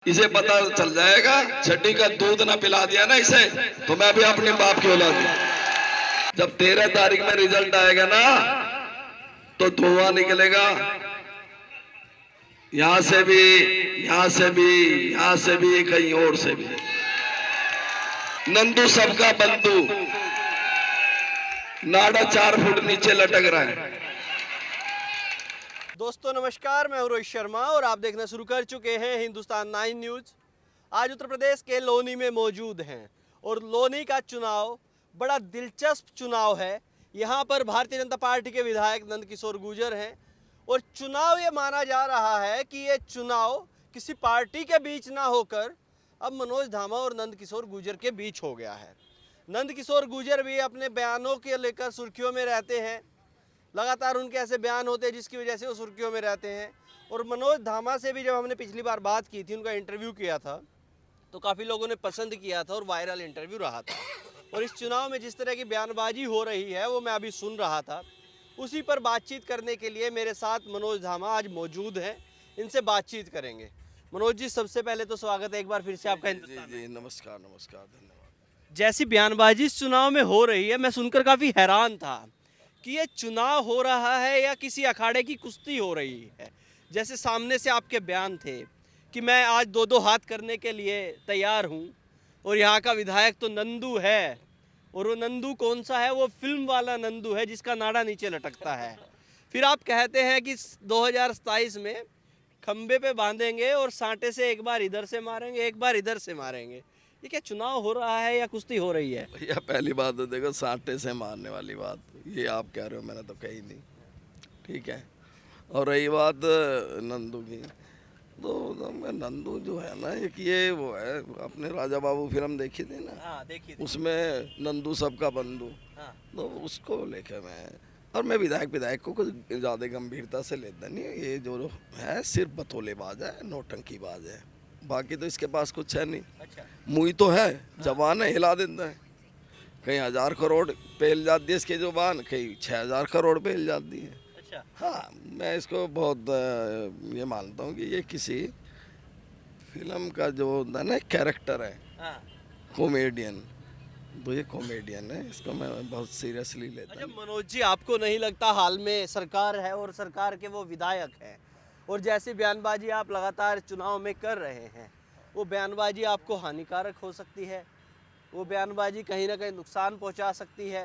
इसे पता चल जाएगा छठी का दूध ना पिला दिया ना इसे तो मैं भी अपने बाप की औलाद हूं। जब 13 तारीख में रिजल्ट आएगा ना तो धुआं निकलेगा, यहां से भी, यहां से भी, यहां से भी, कहीं और से भी। नंदू सबका बंधु, नाड़ा 4 फुट नीचे लटक रहा है। दोस्तों नमस्कार, मैं हूं रोहित शर्मा और आप देखना शुरू कर चुके हैं हिंदुस्तान 9 न्यूज। आज उत्तर प्रदेश के लोनी में मौजूद हैं और लोनी का चुनाव बड़ा दिलचस्प चुनाव है। यहां पर भारतीय जनता पार्टी के विधायक नंद किशोर गुर्जर हैं और चुनाव ये माना जा रहा है कि ये चुनाव किसी पार्टी के बीच ना होकर अब मनोज धामा और नंद किशोर गुर्जर के बीच हो गया है। नंद किशोर गुर्जर भी अपने बयानों के लेकर सुर्खियों में रहते हैं, लगातार उनके ऐसे बयान होते हैं जिसकी वजह से वो सुर्खियों में रहते हैं। और मनोज धामा से भी जब हमने पिछली बार बात की थी, उनका इंटरव्यू किया था, तो काफ़ी लोगों ने पसंद किया था और वायरल इंटरव्यू रहा था। और इस चुनाव में जिस तरह की बयानबाजी हो रही है वो मैं अभी सुन रहा था। उसी पर बातचीत करने के लिए मेरे साथ मनोज धामा आज मौजूद हैं, इनसे बातचीत करेंगे। मनोज जी, सबसे पहले तो स्वागत है एक बार फिर से आपका हिंदुस्तान। जी नमस्कार नमस्कार, धन्यवाद। जैसी बयानबाजी इस चुनाव में हो रही है, मैं सुनकर काफ़ी हैरान था कि ये चुनाव हो रहा है या किसी अखाड़े की कुश्ती हो रही है। जैसे सामने से आपके बयान थे कि मैं आज दो दो हाथ करने के लिए तैयार हूँ और यहाँ का विधायक तो नंदू है, और वो नंदू कौन सा है? वो फिल्म वाला नंदू है जिसका नाड़ा नीचे लटकता है। फिर आप कहते हैं कि 2027 में खंबे पे बांधेंगे और सांटे से एक बार इधर से मारेंगे, एक बार इधर से मारेंगे। ये क्या चुनाव हो रहा है या कुश्ती हो रही है? भैया पहली बात तो देखो, सांटे से मारने वाली बात ये आप कह रहे हो, मैंने तो कही नहीं, ठीक है। और रही बात नंदू की, तो नंदू जो है ना, एक ये वो है, अपने राजा बाबू फिल्म देखी थी ना, हाँ देखिए। उसमें नंदू सबका बंधु, हाँ। तो उसको लेके मैं विधायक को कुछ ज़्यादा गंभीरता से लेता नहीं। ये जो है सिर्फ बतौलेबाज है, नौटंकीबाज है, बाकी तो इसके पास कुछ है नहीं। अच्छा। मुई तो है, जवान है, हिला देता है। कहीं 1000 करोड़ पेल जाती है इसकी जुबान, कहीं 6000 करोड़ पेल जाती है। अच्छा। हाँ, मैं इसको बहुत ये मानता हूँ कि ये किसी फिल्म का जो होता है ना कैरेक्टर है, हाँ। कॉमेडियन, तो ये कॉमेडियन है, इसको मैं बहुत सीरियसली लेता अच्छा हूँ। मनोज जी, आपको नहीं लगता हाल में सरकार है और सरकार के वो विधायक हैं और जैसी बयानबाजी आप लगातार चुनाव में कर रहे हैं, वो बयानबाजी आपको हानिकारक हो सकती है? वो बयानबाजी कहीं ना कहीं नुकसान पहुंचा सकती है,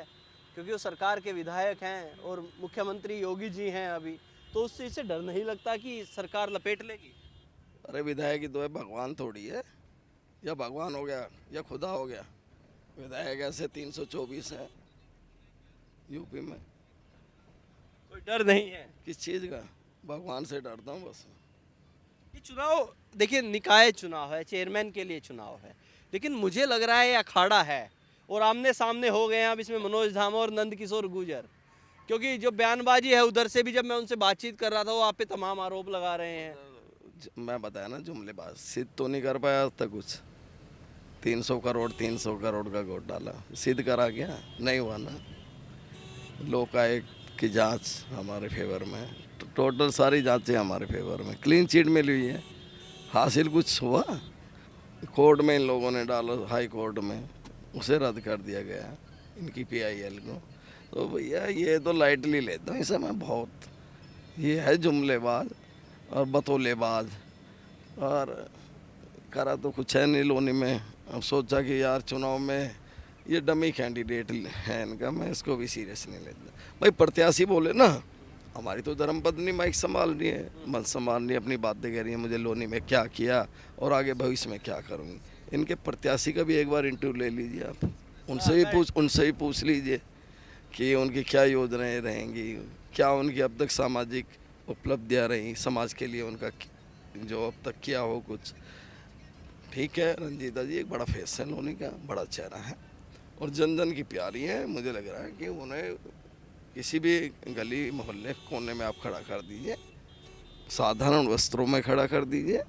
क्योंकि वो सरकार के विधायक हैं और मुख्यमंत्री योगी जी हैं अभी, तो उस चीज़ से डर नहीं लगता कि सरकार लपेट लेगी? अरे विधायक ही तो है, भगवान थोड़ी है। या भगवान हो गया या खुदा हो गया। विधायक ऐसे 324 है यूपी में। कोई डर नहीं है? किस चीज़ का? भगवान से डरता हूँ बस। ये चुनाव देखिए, निकाय चुनाव है, चेयरमैन के लिए चुनाव है, लेकिन मुझे लग रहा है ये अखाड़ा है और आमने सामने हो गए हैं अब इसमें मनोज धामा और नंद किशोर गुर्जर। क्योंकि जो बयानबाजी है उधर से भी जब मैं उनसे बातचीत कर रहा था, वो आप पे तमाम आरोप लगा रहे हैं। मैं बताया ना, जुमलेबाज, सिद्ध तो नहीं कर पाया आज तक कुछ। 300 करोड़ का घोटाला सिद्ध करा गया? नहीं हुआ ना। लोकायुक्त की जांच हमारे फेवर में है, टोटल सारी जांचें हमारे फेवर में, क्लीन चिट मिली हुई है। हासिल कुछ हुआ? कोर्ट में इन लोगों ने डाला, हाई कोर्ट में, उसे रद्द कर दिया गया इनकी PIL को। तो भैया ये तो लाइटली लेता हूँ इसे मैं बहुत। ये है जुमलेबाज और बतौलेबाज, और करा तो कुछ है नहीं लोनी में। अब सोचा कि यार चुनाव में ये डमी कैंडिडेट है इनका, मैं इसको भी सीरियस नहीं लेता। भाई प्रत्याशी बोले ना, हमारी तो धर्मपत्नी माइक संभाल रही है, मन संभाल रही है, अपनी बातें कह रही है, मुझे लोनी में क्या किया और आगे भविष्य में क्या करूँगी। इनके प्रत्याशी का भी एक बार इंटरव्यू ले लीजिए आप, उनसे ही पूछ लीजिए कि उनकी क्या योजनाएं रहेंगी, क्या उनकी अब तक सामाजिक उपलब्धियाँ रही, समाज के लिए उनका जो अब तक किया हो कुछ। ठीक है, रंजीता जी एक बड़ा फेस है लोनी का, बड़ा चेहरा है और जन जन की प्यारी है। मुझे लग रहा है कि उन्हें किसी भी गली मोहल्ले कोने में आप खड़ा कर दीजिए, साधारण वस्त्रों में खड़ा कर दीजिए,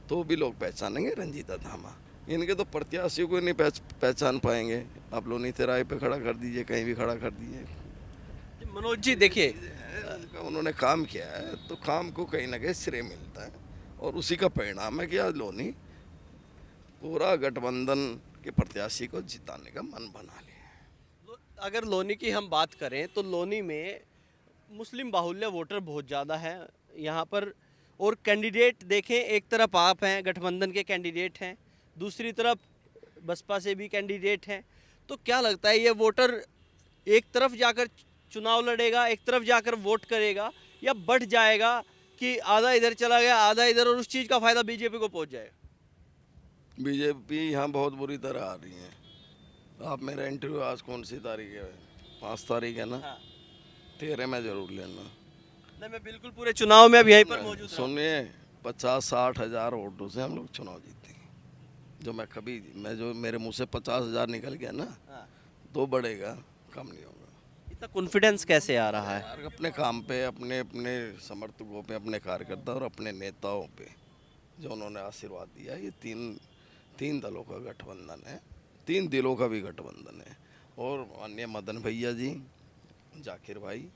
तो भी लोग पहचानेंगे रंजीता धामा। इनके तो प्रत्याशियों को नहीं पहचान पाएंगे। आप लोनी तिराहे पे खड़ा कर दीजिए, कहीं भी खड़ा कर दीजिए। मनोज जी देखिए, उन्होंने काम किया है तो काम को कहीं ना कहीं श्रेय मिलता है। और उसी का परिणाम है कि आज लोनी पूरा गठबंधन के प्रत्याशी को जिताने का मन बना लिया। अगर लोनी की हम बात करें तो लोनी में मुस्लिम बाहुल्य वोटर बहुत ज़्यादा है यहाँ पर। और कैंडिडेट देखें, एक तरफ आप हैं, गठबंधन के कैंडिडेट हैं, दूसरी तरफ बसपा से भी कैंडिडेट हैं। तो क्या लगता है, ये वोटर एक तरफ जाकर चुनाव लड़ेगा, एक तरफ जाकर वोट करेगा, या बढ़ जाएगा कि आधा इधर चला गया आधा इधर, और उस चीज़ का फायदा बीजेपी को पहुंच जाएगा? बीजेपी यहाँ बहुत बुरी तरह आ रही है। आप मेरा इंटरव्यू आज कौन सी तारीख है? 5 तारीख है ना? हाँ। 13 में जरूर लेना। नहीं, मैं बिल्कुल पूरे चुनाव में अब यहीं पर मौजूद हूँ। सुनिए, 50-60 हज़ार वोटों से हम लोग चुनाव जीतेंगे। जो मेरे मुंह से 50,000 निकल गया ना, हाँ। तो बढ़ेगा, कम नहीं होगा। इतना कॉन्फिडेंस कैसे आ रहा है? यार अपने काम पे, अपने अपने समर्थकों पे, अपने कार्यकर्ता और अपने नेताओं पे जो उन्होंने आशीर्वाद दिया। ये तीन दलों का गठबंधन है, 3 दिलों का भी गठबंधन है। और माननीय मदन भैया जी, जाकिर भाई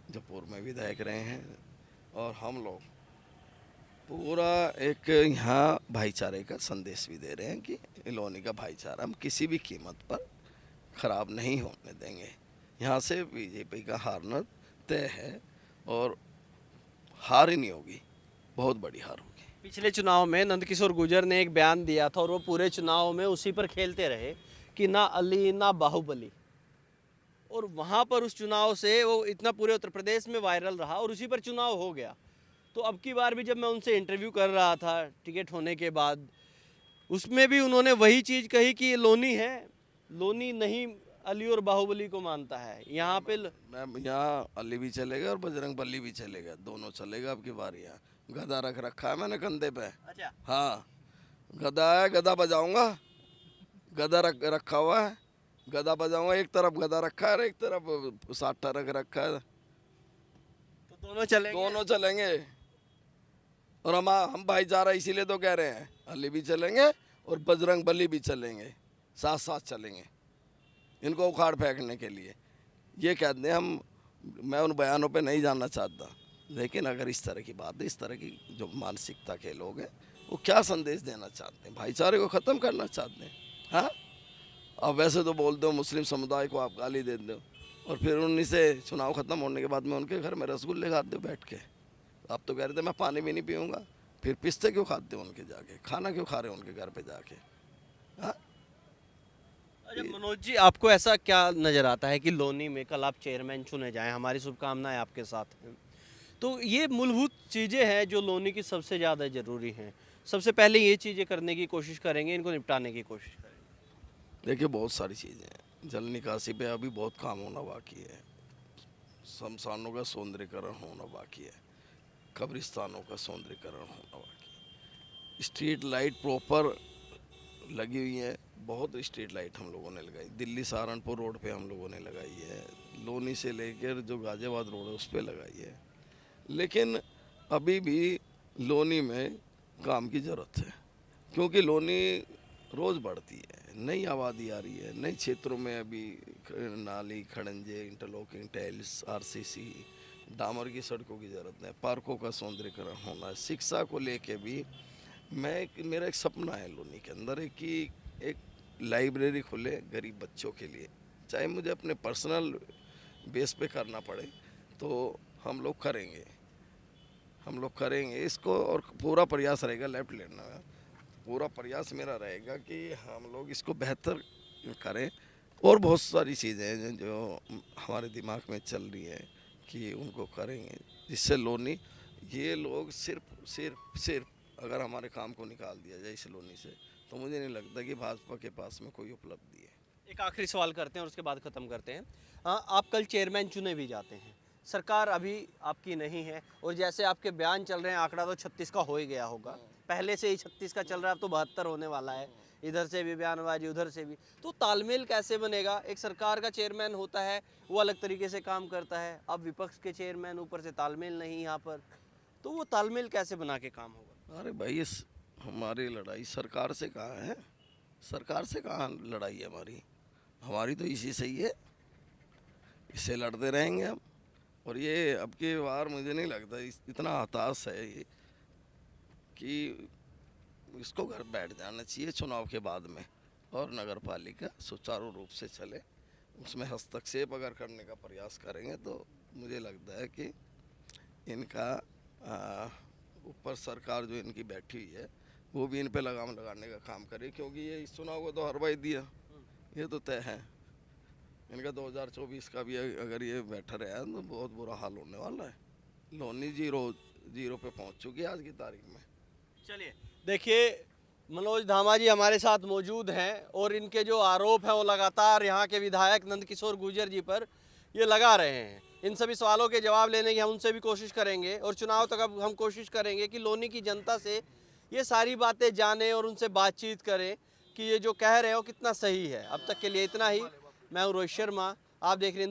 जो पूर्व में विधायक रहे हैं, और हम लोग पूरा एक यहाँ भाईचारे का संदेश भी दे रहे हैं कि लोनी का भाईचारा हम किसी भी कीमत पर ख़राब नहीं होने देंगे। यहाँ से बीजेपी का हारना तय है, और हार ही नहीं होगी, बहुत बड़ी हार होगी। पिछले चुनाव में नंदकिशोर गुर्जर ने एक बयान दिया था और वो पूरे चुनाव में उसी पर खेलते रहे कि ना अली ना बाहुबली, और वहाँ पर उस चुनाव से वो इतना पूरे उत्तर प्रदेश में वायरल रहा और उसी पर चुनाव हो गया। तो अब की बार भी जब मैं उनसे इंटरव्यू कर रहा था टिकट होने के बाद, उसमें भी उन्होंने वही चीज़ कही कि ये लोनी है, लोनी नहीं अली और बाहुबली को मानता है। यहाँ पे मैं यहाँ अली भी चलेगा और बजरंग बली भी चलेगा, दोनों चलेगा। अब की बार यहाँ गदा रख रखा है मैंने कंधे पे। अच्छा, हाँ, गदा है, गदा बजाऊंगा। गदा रखा हुआ है, गदा बजाऊंगा। एक तरफ गदा रखा है और एक तरफ साठा रख रखा है। तो दोनों चलेंगे। दोनों चलेंगे। और हम भाईचारा इसीलिए तो कह रहे हैं, अली भी चलेंगे और बजरंग बली भी चलेंगे, साथ साथ चलेंगे इनको उखाड़ फेंकने के लिए। ये कहते हैं हम, मैं उन बयानों पे नहीं जानना चाहता, लेकिन अगर इस तरह की बात है, इस तरह की जो मानसिकता के लोग हैं, वो क्या संदेश देना चाहते हैं? भाईचारे को ख़त्म करना चाहते हैं। हाँ, अब वैसे तो बोलते हो मुस्लिम समुदाय को आप गाली दे दो, और फिर उन्हीं से चुनाव ख़त्म होने के बाद में उनके घर में रसगुल्ले खाते हो बैठ के। आप तो कह रहे थे मैं पानी भी नहीं पीऊँगा, फिर पिस्ते क्यों खाते हो उनके जाके? खाना क्यों खा रहे हो उनके घर पे जाके? हाँ, अच्छा मनोज जी, आपको ऐसा क्या नज़र आता है कि लोनी में कल आप चेयरमैन चुने जाएं? हमारी शुभकामनाएं आपके साथ हैं। तो ये मूलभूत चीज़ें हैं जो लोनी की सबसे ज़्यादा ज़रूरी हैं। सबसे पहले ये चीज़ें करने की कोशिश करेंगे, इनको निपटाने की कोशिश करेंगे। देखिए बहुत सारी चीज़ें हैं। जल निकासी पे अभी बहुत काम होना बाकी है, शमशानों का सौंदर्यीकरण होना बाकी है, कब्रिस्तानों का सौंदर्यीकरण होना बाकी है। स्ट्रीट लाइट प्रॉपर लगी हुई है, बहुत स्ट्रीट लाइट हम लोगों ने लगाई। दिल्ली सहारनपुर रोड पे हम लोगों ने लगाई है, लोनी से लेकर जो गाजियाबाद रोड है उस पर लगाई है। लेकिन अभी भी लोनी में काम की ज़रूरत है, क्योंकि लोनी रोज़ बढ़ती है, नई आबादी आ रही है, नए क्षेत्रों में अभी नाली, खड़ंजे, इंटरलॉकिंग टाइल्स, आरसीसी, डामर की सड़कों की ज़रूरत है, पार्कों का सौंदर्यीकरण होना है। शिक्षा को लेके भी मेरा एक सपना है लोनी के अंदर है कि एक लाइब्रेरी खुले गरीब बच्चों के लिए, चाहे मुझे अपने पर्सनल बेस पे करना पड़े तो हम लोग करेंगे इसको। और पूरा प्रयास रहेगा, लेफ्ट लेना है, पूरा प्रयास मेरा रहेगा कि हम लोग इसको बेहतर करें। और बहुत सारी चीज़ें हैं जो हमारे दिमाग में चल रही हैं कि उनको करेंगे, जिससे लोनी, ये लोग सिर्फ अगर हमारे काम को निकाल दिया जाए इस लोनी से, तो मुझे नहीं लगता कि भाजपा के पास में कोई उपलब्धि है। एक आखिरी सवाल करते हैं और उसके बाद ख़त्म करते हैं। हाँ, आप कल चेयरमैन चुने भी जाते हैं, सरकार अभी आपकी नहीं है, और जैसे आपके बयान चल रहे हैं, आंकड़ा तो 36 का हो ही गया होगा, पहले से ही 36 का चल रहा है, अब तो 72 होने वाला है, इधर से भी बयानबाजी उधर से भी। तो तालमेल कैसे बनेगा? एक सरकार का चेयरमैन होता है, वो अलग तरीके से काम करता है, अब विपक्ष के चेयरमैन, ऊपर से तालमेल नहीं यहाँ पर, तो वो तालमेल कैसे बना के काम होगा? अरे भाई, इस हमारी लड़ाई सरकार से कहाँ है? सरकार से कहाँ लड़ाई है हमारी तो इसी से ही है, इससे लड़ते रहेंगे हम। और ये अब की बार मुझे नहीं लगता इतना हताश है ये कि इसको घर बैठ जाना चाहिए चुनाव के बाद में, और नगर पालिका सुचारू रूप से चले। उसमें हस्तक्षेप अगर करने का प्रयास करेंगे तो मुझे लगता है कि इनका ऊपर सरकार जो इनकी बैठी हुई है वो भी इन पे लगाम लगाने का काम करे, क्योंकि ये इस चुनाव को तो हरवा ही दिया, ये तो तय है। इनका 2024 का भी अगर ये बैठा रहा तो बहुत बुरा हाल होने वाला है। लोनी जीरो पे पहुंच चुकी है आज की तारीख में। चलिए देखिए, मनोज धामा जी हमारे साथ मौजूद हैं और इनके जो आरोप हैं वो लगातार यहाँ के विधायक नंदकिशोर गुर्जर जी पर ये लगा रहे हैं। इन सभी सवालों के जवाब लेने की हम उनसे भी कोशिश करेंगे और चुनाव तक अब हम कोशिश करेंगे कि लोनी की जनता से ये सारी बातें जानें और उनसे बातचीत करें कि ये जो कह रहे हो कितना सही है। अब तक के लिए इतना ही। मैं हूँ रोहित शर्मा, आप देख रहे हैं